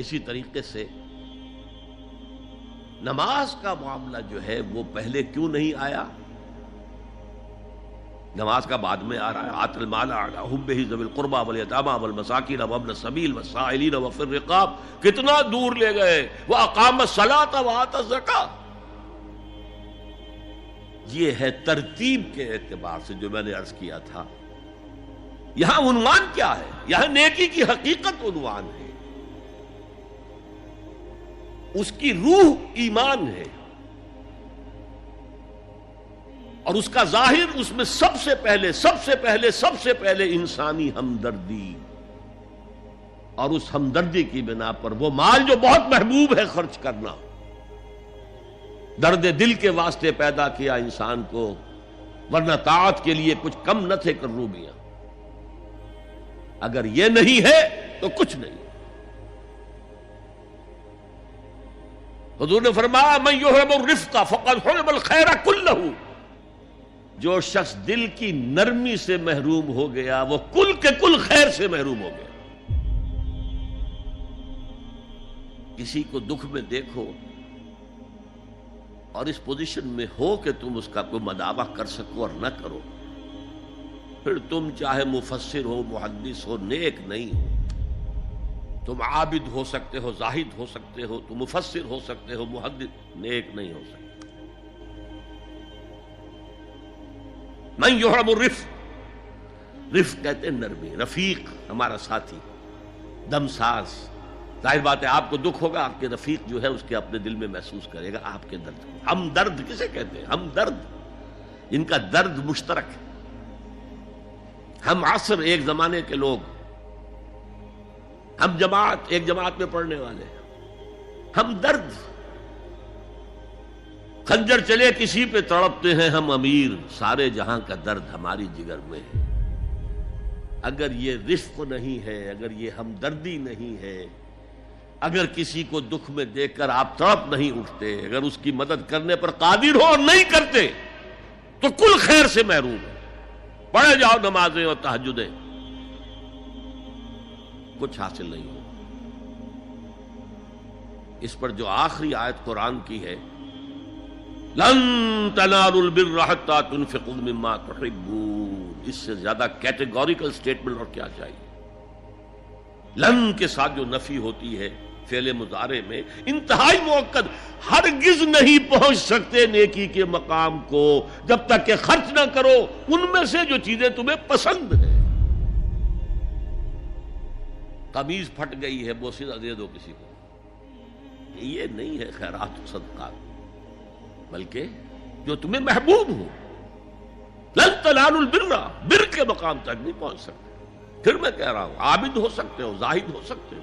اسی طریقے سے نماز کا معاملہ جو ہے وہ پہلے کیوں نہیں آیا؟ نماز کا بعد میں آ رہا ہے. آت المال علی حبہ ذوی القربى والیتامى والمساکین وابن السبیل والسائلین وفی الرقاب. کتنا دور لے گئے. واقام الصلاۃ وآتى الزکاۃ. یہ ہے ترتیب کے اعتبار سے جو میں نے عرض کیا تھا. یہاں عنوان کیا ہے؟ یہاں نیکی کی حقیقت عنوان ہے. اس کی روح ایمان ہے اور اس کا ظاہر اس میں سب سے پہلے انسانی ہمدردی، اور اس ہمدردی کی بنا پر وہ مال جو بہت محبوب ہے خرچ کرنا. درد دل کے واسطے پیدا کیا انسان کو، ورنہ طاعت کے لیے کچھ کم نہ تھے کروبیاں. اگر یہ نہیں ہے تو کچھ نہیں. حضور نے فرمایا من یحرم الرفق فقد حرم الخیر کلہ. جو شخص دل کی نرمی سے محروم ہو گیا وہ کل کے کل خیر سے محروم ہو گیا. کسی کو دکھ میں دیکھو اور اس پوزیشن میں ہو کہ تم اس کا کوئی مداوع کر سکو اور نہ کرو، پھر تم چاہے مفسر ہو، محدث ہو، نیک نہیں ہو. تم عابد ہو سکتے ہو، زاہد ہو سکتے ہو، تم مفسر ہو سکتے ہو، محدث، نیک نہیں ہو سکتے. من یحرم الرفق، رفق کہتے ہیں نرمی. رفیق ہمارا ساتھی، دمساز. ظاہر بات ہے آپ کو دکھ ہوگا، آپ کے رفیق جو ہے اس کے اپنے دل میں محسوس کرے گا آپ کے درد. ہمدرد کسے کہتے ہیں؟ ہمدرد جن کا درد مشترک ہے. ہم عصر ایک زمانے کے لوگ، ہم جماعت ایک جماعت میں پڑھنے والے، ہم درد. خنجر چلے کسی پہ تڑپتے ہیں ہم امیر، سارے جہاں کا درد ہماری جگر میں ہے. اگر یہ رفق نہیں ہے، اگر یہ ہمدردی نہیں ہے، اگر کسی کو دکھ میں دیکھ کر آپ تڑپ نہیں اٹھتے، اگر اس کی مدد کرنے پر قادر ہو اور نہیں کرتے تو کل خیر سے محروم ہے. پڑھے جاؤ نمازیں اور تہجدیں، کچھ حاصل نہیں ہو. اس پر جو آخری آیت قرآن کی ہے، لن تنالوا البر حتى تنفقوا مما تحبون، اس سے زیادہ کیٹیگوریکل سٹیٹمنٹ اور کیا چاہیے. لن کے ساتھ جو نفی ہوتی ہے فعل مضارع میں، انتہائی مؤکد. ہرگز نہیں پہنچ سکتے نیکی کے مقام کو جب تک کہ خرچ نہ کرو ان میں سے جو چیزیں تمہیں پسند ہیں. قمیض پھٹ گئی ہے، بوسیدہ دے دو کسی کو، یہ نہیں ہے خیرات و صدقات، بلکہ جو تمہیں محبوب ہو. لن تنالوا البر، بر کے مقام تک نہیں پہنچ سکتے. پھر میں کہہ رہا ہوں عابد ہو سکتے ہو، زاہد ہو سکتے ہو،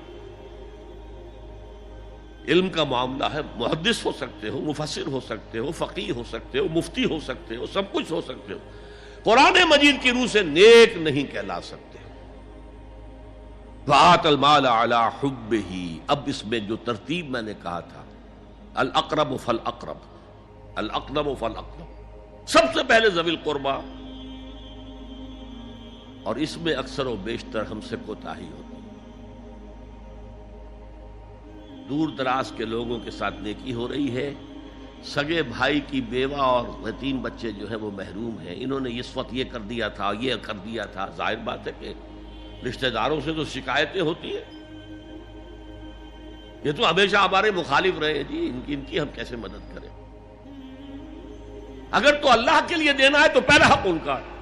علم کا معاملہ ہے، محدث ہو سکتے ہو، مفسر ہو سکتے ہو، فقیہ ہو سکتے ہو، مفتی ہو سکتے ہو، سب کچھ ہو سکتے ہو. قرآن مجید کی روح سے نیک نہیں کہلا سکتے. وآت المال علی حبہ. اب اس میں جو ترتیب میں نے کہا تھا، الاقرب فالاقرب، الاقرب فالاقرب، سب سے پہلے ذوی القربیٰ. اور اس میں اکثر و بیشتر ہم سے کوتاہی ہوتی ہے. دور دراز کے لوگوں کے ساتھ نیکی ہو رہی ہے. سگے بھائی کی بیوہ اور یتیم بچے جو ہیں وہ محروم ہیں. انہوں نے اس وقت یہ کر دیا تھا، یہ کر دیا تھا. ظاہر بات ہے کہ رشتہ داروں سے تو شکایتیں ہوتی ہیں. یہ تو ہمیشہ ہمارے مخالف رہے ہیں جی، ان کی ہم کیسے مدد کریں. اگر تو اللہ کے لیے دینا ہے تو پہلا حق ان کا ہے.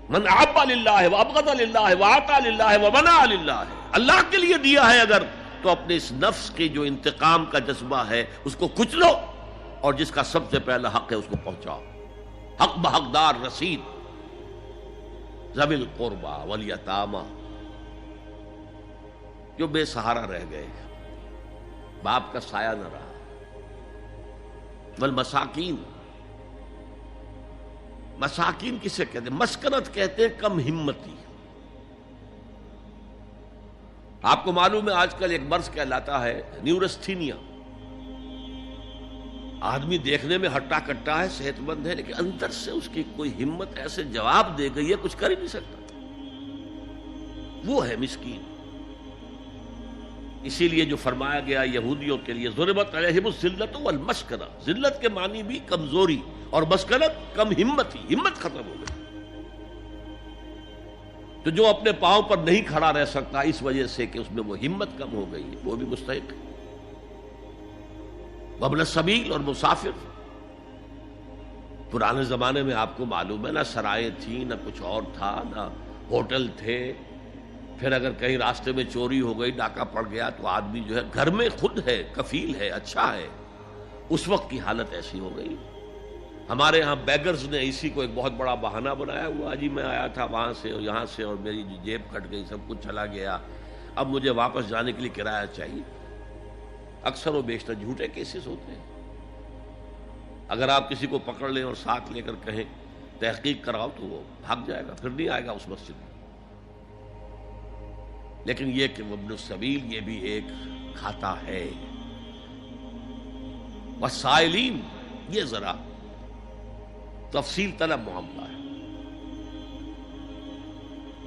من احب للہ وابغض للہ واعطى للہ ومنع للہ. اللہ کے لیے دیا ہے اگر، تو اپنے اس نفس کی جو انتقام کا جذبہ ہے اس کو کچلو، اور جس کا سب سے پہلا حق ہے اس کو پہنچاؤ. حق بحقدار رسید. ذوی القربى والیتامى، جو بے سہارا رہ گئے، باپ کا سایہ نہ رہا. والمساکین، مساکین کسے کہتے ہیں؟ مسکنت کہتے ہیں کم ہمتی. آپ کو معلوم ہے آج کل ایک مرض کہلاتا ہے نیورستھینیا. آدمی دیکھنے میں ہٹا کٹا ہے، صحت مند ہے، لیکن اندر سے اس کی کوئی ہمت ایسے جواب دے گئی ہے کچھ کر ہی نہیں سکتا. وہ ہے مسکین. اسی لیے جو فرمایا گیا یہودیوں کے لیے ضربت علیہم الذلۃ والمسکنہ، ذلت کے معنی بھی کمزوری اور مسکنت کم ہمت، ہمت ختم ہو گئی. تو جو اپنے پاؤں پر نہیں کھڑا رہ سکتا اس وجہ سے کہ اس میں وہ ہمت کم ہو گئی ہے، وہ بھی مستحق ہے. وابن السبیل اور مسافر. پرانے زمانے میں آپ کو معلوم ہے نہ سرائے تھیں، نہ کچھ اور تھا، نہ ہوٹل تھے. پھر اگر کہیں راستے میں چوری ہو گئی، ڈاکہ پڑ گیا، تو آدمی جو ہے گھر میں خود ہے، کفیل ہے، اچھا ہے. اس وقت کی حالت ایسی ہو گئی. ہمارے ہاں بیگرز نے اسی کو ایک بہت بڑا بہانہ بنایا ہوا، جی میں آیا تھا وہاں سے اور یہاں سے اور میری جیب کٹ گئی، سب کچھ چلا گیا، اب مجھے واپس جانے کے لیے کرایہ چاہیے. اکثر و بیشتر جھوٹے کیسز ہوتے ہیں. اگر آپ کسی کو پکڑ لیں اور ساتھ لے کر کہیں تحقیق کراؤ تو وہ بھاگ جائے گا، پھر نہیں آئے گا اس مسجد میں. لیکن یہ کہ ابن السبیل یہ بھی ایک کھاتا ہے. والسائلین، یہ ذرا تفصیل طلب معاملہ ہے.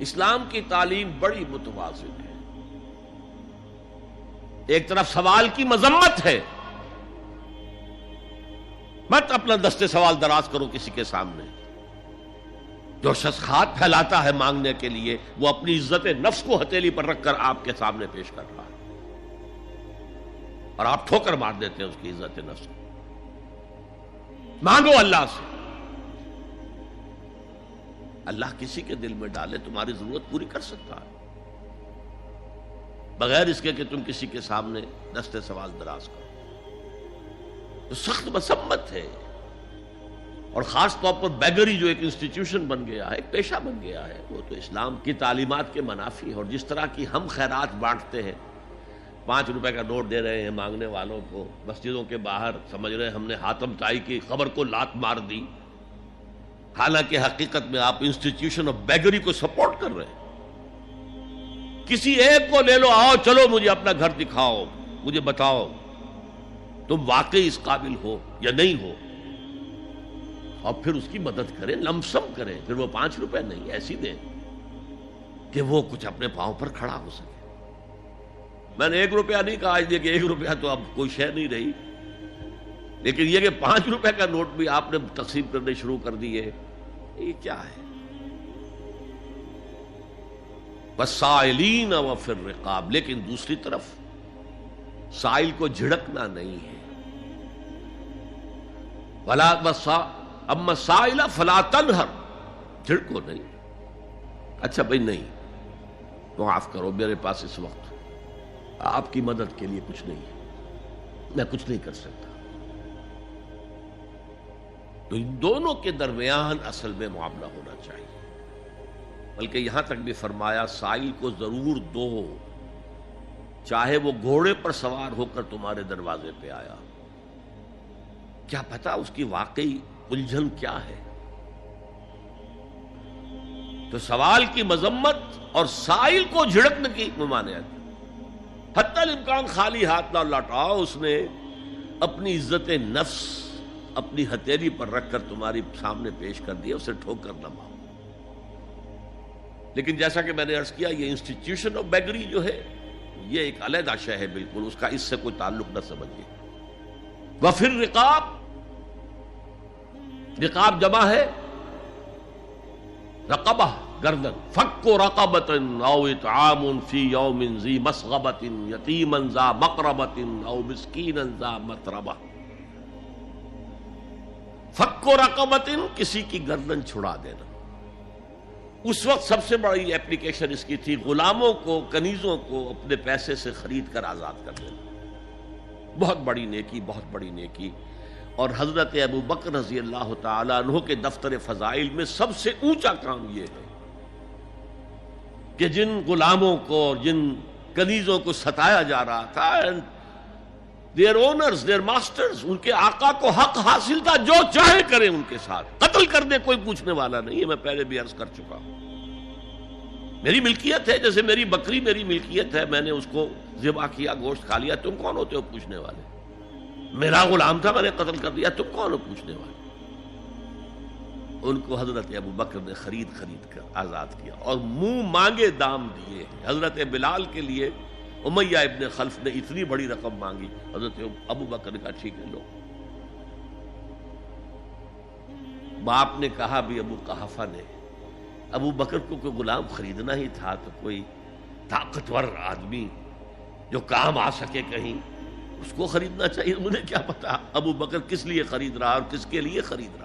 اسلام کی تعلیم بڑی متوازن ہے. ایک طرف سوال کی مذمت ہے، مت اپنا دستے سوال دراز کرو کسی کے سامنے. جو شخص ہاتھ پھیلاتا ہے مانگنے کے لیے، وہ اپنی عزت نفس کو ہتھیلی پر رکھ کر آپ کے سامنے پیش کر رہا ہے، اور آپ ٹھوکر مار دیتے ہیں اس کی عزت نفس کو. مانگو اللہ سے. اللہ کسی کے دل میں ڈالے تمہاری ضرورت پوری کر سکتا ہے، بغیر اس کے کہ تم کسی کے سامنے دستے سوال دراز کرو. تو سخت مذمت ہے. اور خاص طور پر بیگری جو ایک انسٹیٹیوشن بن گیا ہے، ایک پیشہ بن گیا ہے، وہ تو اسلام کی تعلیمات کے منافی ہے. اور جس طرح کی ہم خیرات بانٹتے ہیں، 5 روپے کا نوٹ دے رہے ہیں مانگنے والوں کو مسجدوں کے باہر، سمجھ رہے ہیں ہم نے حاتم طائی کی خبر کو لات مار دی، حالانکہ حقیقت میں آپ انسٹیٹیوشن آف بیگری کو سپورٹ کر رہے ہیں. کسی ایک کو لے لو، آؤ چلو مجھے اپنا گھر دکھاؤ، مجھے بتاؤ تم واقعی اس قابل ہو یا نہیں ہو، اور پھر اس کی مدد کریں، لمسم کریں. پھر وہ 5 روپے نہیں ایسی دیں کہ وہ کچھ اپنے پاؤں پر کھڑا ہو سکے. میں نے 1 روپیہ نہیں کہا، اس لیے کہ 1 روپیہ تو اب کوئی شے نہیں رہی، لیکن یہ کہ 5 روپے کا نوٹ بھی آپ نے تقسیم کرنے شروع کر دیے، یہ کیا ہے؟ والسائلین وفی الرقاب. لیکن دوسری طرف سائل کو جھڑکنا نہیں ہے. اما السائل فلا تنہر، جھڑکو نہیں. اچھا بھائی نہیں، معاف کرو، میرے پاس اس وقت آپ کی مدد کے لیے کچھ نہیں ہے، میں کچھ نہیں کر سکتا. تو ان دونوں کے درمیان اصل میں معاملہ ہونا چاہیے. بلکہ یہاں تک بھی فرمایا سائل کو ضرور دو، چاہے وہ گھوڑے پر سوار ہو کر تمہارے دروازے پہ آیا. کیا پتا اس کی واقعی الجھن کیا ہے. تو سوال کی مذمت اور سائل کو جھڑکنے کی ممانعت. حتی الامکان خالی ہاتھ نہ لوٹاؤ. اس نے اپنی عزت نفس اپنی ہتھیلی پر رکھ کر تمہاری سامنے پیش کر دیا، اسے ٹھوکر نہ مارو. لیکن جیسا کہ میں نے عرض کیا، یہ انسٹیٹیوشن آف بیگری جو ہے یہ ایک علیحدہ شے ہے بالکل، اس کا اس سے کوئی تعلق نہ سمجھیے. وفی الرقاب، رقاب جمع ہے رقبہ، گردن. فک رقبۃ او اطعام فی یوم ذی مسغبۃ یتیما ذا مقربۃ او مسکینا ذا متربہ. فک رقبۃ، کسی کی گردن چھڑا دینا. اس وقت سب سے بڑی اپلیکیشن اس کی تھی غلاموں کو، کنیزوں کو اپنے پیسے سے خرید کر آزاد کر دینا. بہت بڑی نیکی، بہت بڑی نیکی. اور حضرت ابو بکر رضی اللہ تعالیٰ عنہ کے دفتر فضائل میں سب سے اونچا کام یہ ہے کہ جن غلاموں کو اور جن کنیزوں کو ستایا جا رہا تھا، دیئر اونرز، دیئر ماسٹرز، ان کے آقا کو حق حاصل تھا، جو چاہے کریں ان کے ساتھ، قتل کر دے، کوئی پوچھنے والا نہیں ہے. میں پہلے بھی عرض کر چکا ہوں، میری ملکیت ہے، جیسے میری بکری میری ملکیت ہے، میں نے اس کو ذبح کیا، گوشت کھا لیا، تم کون ہوتے ہو پوچھنے والے؟ میرا غلام تھا، میں نے قتل کر دیا، تم کون ہو پوچھنے والے؟ ان کو حضرت ابو بکر نے خرید کر آزاد کیا اور منہ مانگے دام دیے. حضرت بلال کے لیے امیہ ابن خلف نے اتنی بڑی رقم مانگی, حضرت ابو بکر نے کہا ٹھیک ہے لو. باپ نے کہا بھی ابو قحافہ نے, ابو بکر کو کوئی غلام خریدنا ہی تھا تو کوئی طاقتور آدمی جو کام آ سکے کہیں اس کو خریدنا چاہیے. مجھے کیا پتا ابو بکر کس لیے خرید رہا اور کس کے لیے خرید رہا.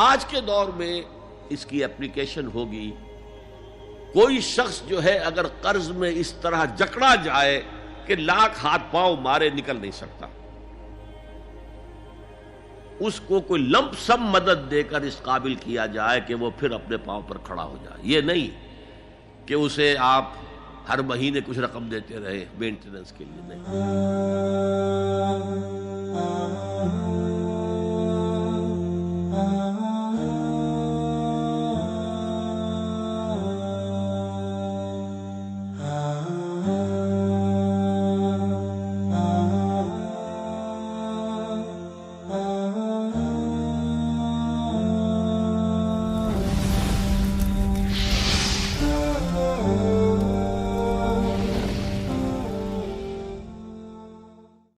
آج کے دور میں اس کی اپلیکیشن ہوگی. کوئی شخص جو ہے اگر قرض میں اس طرح جکڑا جائے کہ لاکھ ہاتھ پاؤں مارے نکل نہیں سکتا, اس کو کوئی لمپ سم مدد دے کر اس قابل کیا جائے کہ وہ پھر اپنے پاؤں پر کھڑا ہو جائے. یہ نہیں کہ اسے آپ ہر مہینے کچھ رقم دیتے رہے مینٹیننس کے لیے, نہیں.